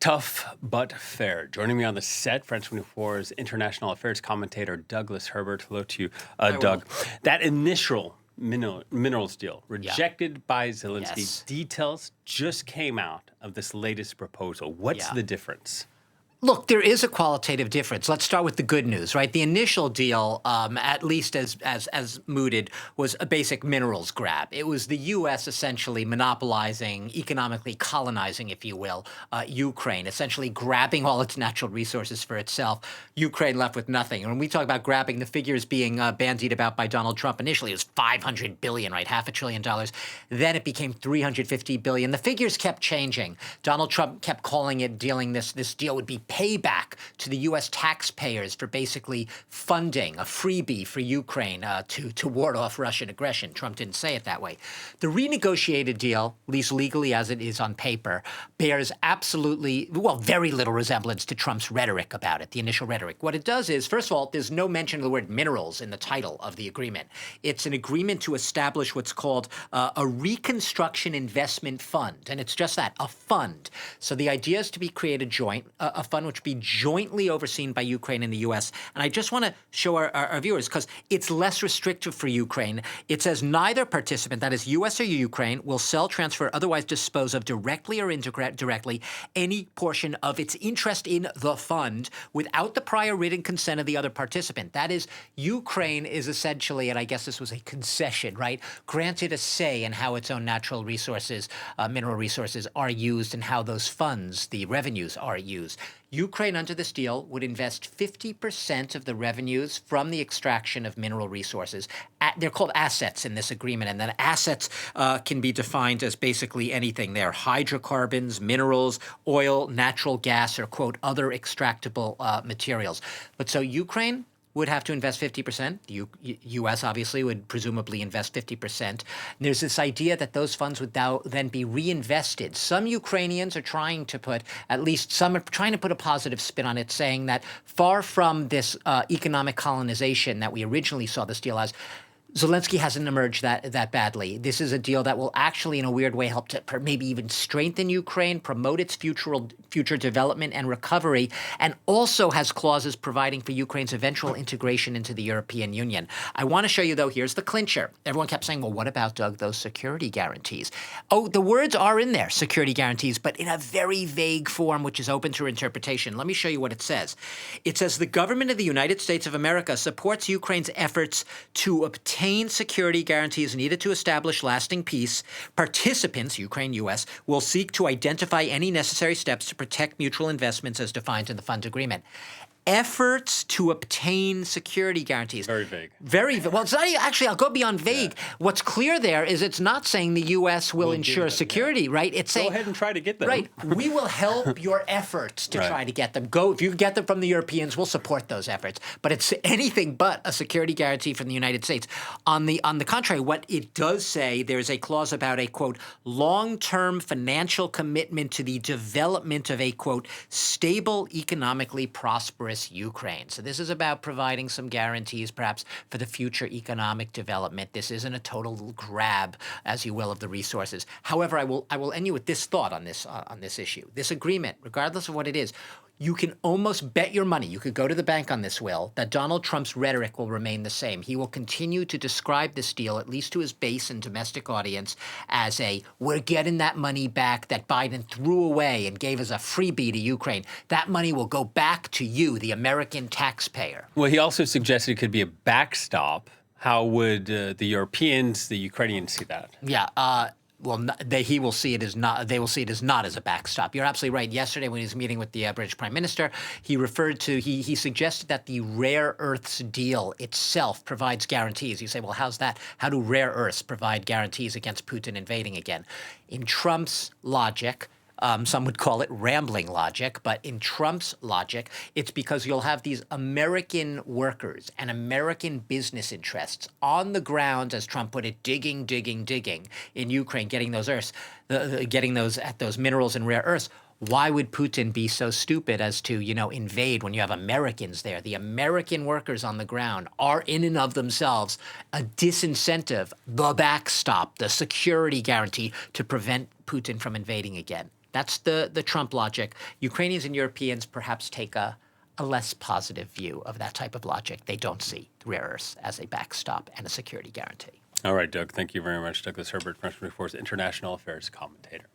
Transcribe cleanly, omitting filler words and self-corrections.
Tough but fair. Joining me on the set, France 24's international affairs commentator Douglas Herbert. Hello to you, Doug. That initial minerals deal rejected by Zelensky. Yes. Details just came out of this latest proposal. What's the difference? Look, there is a qualitative difference. Let's start with the good news, right? The initial deal, at least as mooted, was a basic minerals grab. It was the U.S. essentially monopolizing, economically colonizing, if you will, Ukraine, essentially grabbing all its natural resources for itself. Ukraine left with nothing. And when we talk about grabbing, the figures being bandied about by Donald Trump initially, it was $500 billion, right? $500 billion. Then it became $350 billion. The figures kept changing. Donald Trump kept calling it, this deal would be payback to the U.S. taxpayers for basically funding a freebie for Ukraine to ward off Russian aggression. Trump didn't say it that way. The renegotiated deal, at least legally as it is on paper, bears very little resemblance to Trump's rhetoric about it, the initial rhetoric. What it does is, first of all, there's no mention of the word minerals in the title of the agreement. It's an agreement to establish what's called a reconstruction investment fund. And it's just that, a fund. So the idea is to be created a fund which be jointly overseen by Ukraine and the U.S. And I just want to show our viewers, because it's less restrictive for Ukraine. It says neither participant, that is U.S. or Ukraine, will sell, transfer, otherwise dispose of directly or indirectly any portion of its interest in the fund without the prior written consent of the other participant. That is, Ukraine is essentially, and I guess this was a concession, right, granted a say in how its own natural resources, mineral resources, are used and how those funds, the revenues, are used. Ukraine, under this deal, would invest 50% of the revenues from the extraction of mineral resources. They're called assets in this agreement, and then assets can be defined as basically anything. They're hydrocarbons, minerals, oil, natural gas, or, quote, other extractable materials. But so Ukraine would have to invest 50%. The U.S. obviously would presumably invest 50%. And there's this idea that those funds would then be reinvested. Some Ukrainians are trying to put a positive spin on it, saying that far from this economic colonization that we originally saw this deal as, Zelensky hasn't emerged that badly. This is a deal that will actually, in a weird way, help to maybe even strengthen Ukraine, promote its future development and recovery, and also has clauses providing for Ukraine's eventual integration into the European Union. I want to show you, though, here's the clincher. Everyone kept saying, well, what about, Doug, those security guarantees? Oh, the words are in there, security guarantees, but in a very vague form, which is open to interpretation. Let me show you what it says. It says the government of the United States of America supports Ukraine's efforts to obtain security guarantees needed to establish lasting peace. Participants, Ukraine, U.S., will seek to identify any necessary steps to protect mutual investments as defined in the fund agreement. Efforts to obtain security guarantees. Very vague. Very vague. Well, it's not actually, I'll go beyond vague. Yeah. What's clear there is it's not saying the U.S. will ensure security, right? It's saying, go ahead and try to get them. Right. We will help your efforts to try to get them. If you can get them from the Europeans, we'll support those efforts. But it's anything but a security guarantee from the United States. On the contrary, what it does say, there's a clause about a, quote, long-term financial commitment to the development of a, quote, stable, economically prosperous Ukraine. So this is about providing some guarantees, perhaps, for the future economic development. This isn't a total grab, as you will, of the resources. However, I will end you with this thought on this issue. This agreement, regardless of what it is, you can almost bet your money, you could go to the bank on this, Will, that Donald Trump's rhetoric will remain the same. He will continue to describe this deal, at least to his base and domestic audience, as we're getting that money back that Biden threw away and gave as a freebie to Ukraine. That money will go back to you, the American taxpayer. Well, he also suggested it could be a backstop. How would the Europeans, the Ukrainians see that? Yeah, they will see it as not as a backstop. You're absolutely right. Yesterday, when he was meeting with the British Prime Minister, he he suggested that the rare earths deal itself provides guarantees. You say, well, how's that? How do rare earths provide guarantees against Putin invading again? In Trump's logic, some would call it rambling logic, but in Trump's logic, it's because you'll have these American workers and American business interests on the ground, as Trump put it, digging in Ukraine, getting those minerals and rare earths. Why would Putin be so stupid as to, invade when you have Americans there? The American workers on the ground are in and of themselves a disincentive, the backstop, the security guarantee to prevent Putin from invading again. That's the Trump logic. Ukrainians and Europeans perhaps take a less positive view of that type of logic. They don't see rare earths as a backstop and a security guarantee. All right, Doug. Thank you very much. Douglas Herbert, France 24's international affairs commentator.